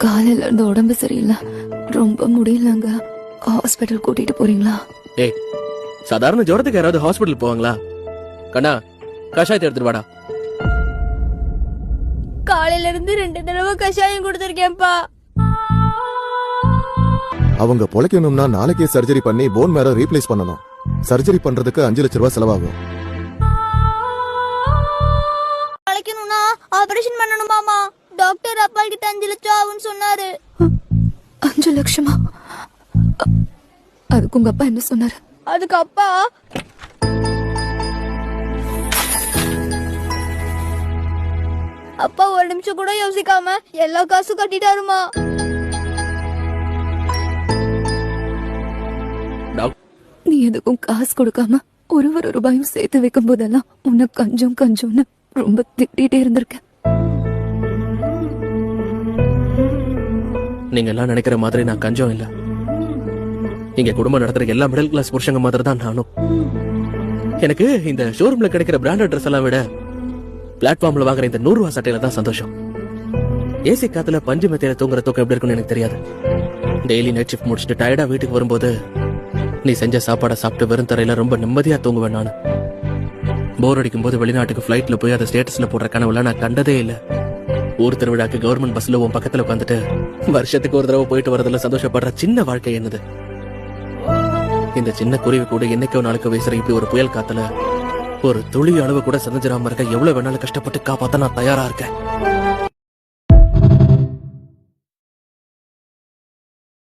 காலையில இருந்து உடம்பு சரியில்லை, ரொம்ப முடியலங்க. ஹாஸ்பிட்டல் கூட்டிட்டு போறீங்களா? ஏய், சாதாரண ஜுரத்துக்கு யாராவது ஹாஸ்பிட்டல் போவாங்களா? கண்ணா, கஷாயத்தை எடுத்துட்டு வாடா. காலையில இருந்து 2 தடவை கஷாயம் கொடுத்திருக்கேன்ப்பா. அவங்க பொழைக்கணும்னா நாளைக்கே சர்ஜரி பண்ணி போன் மேர ரீப்ளேஸ் பண்ணணும். சர்ஜரி பண்றதுக்கு 5 லட்சம் ரூபாய் செலவாகும். பொழைக்கணும்னா ஆபரேஷன் பண்ணணுமாமா? டாக்டர் அப்பா கிட்ட 5 லட்சம் ஆகும்னு சொன்னாரு. 5 லட்சமா? அதுக்கு உங்க அப்பா என்ன சொன்னாரு? அதுக்கு அப்பா ஒரு நிமிஷம் கூட யோசிக்காம எல்லா காசும் கட்டிட்டாருமா. நீ எதுக்கும் காசு கொடுக்காம ஒரு ரூபாயும் சேர்த்து வைக்கும் போதெல்லாம் உன்னை கஞ்சம் கஞ்சம்னு ரொம்ப திட்டிகிட்டே இருந்திருக்க. நீங்க எல்லாம் நினைக்கிற மாதிரி நான் கஞ்சம் இல்ல. இங்க குடும்பம் நடத்துற எல்லா மிடில் கிளாஸ் புருஷங்க மாதிரி தான் நானும். எனக்கு இந்த ஷோரூம்ல கிடைக்கிற பிராண்டட் ட்ரெஸ் எல்லாம் விட பிளாட்ஃபார்ம்ல வாங்குற இந்த 100 ரூபாய் சட்டையில தான் சந்தோஷம். ஏசி காத்துல பஞ்சு மெத்தையில தூங்குற தூக்கம் எப்படி இருக்குன்னு எனக்கு தெரியாது. டெய்லி நைட் ஷிஃப்ட் முடிச்சுட்டு டயர்டா வீட்டுக்கு வரும்போது நீ செஞ்ச சாப்பாடை சாப்பிட்டு வெறும் தரையில ரொம்ப நிம்மதியா தூங்குவேன். நான் போர் அடிக்கும் போது வெளிநாட்டுக்கு பிளைட்ல போய் அதை ஸ்டேட்டஸ்ல போடுற கனவுல நான் கண்டதே இல்ல. ஊர் திருவிழாக்கு கவர்மெண்ட் பஸ்ல உன் பக்கத்துல உட்காந்துட்டு வருஷத்துக்கு ஒரு தடவை போயிட்டு வரதுல சந்தோஷப்படுற சின்ன வாழ்க்கை என்னது. இந்த சின்ன குருவி கூட என்னைக்கோ நாளைக்கு வீசுற இப்படி ஒரு புயல் காத்துல ஒரு துளி அளவு கூட சந்தஞ்சிராம இருக்க எவ்வளவு வேணாலும் கஷ்டப்பட்டு காப்பாத்த நான் தயாரா இருக்கேன்.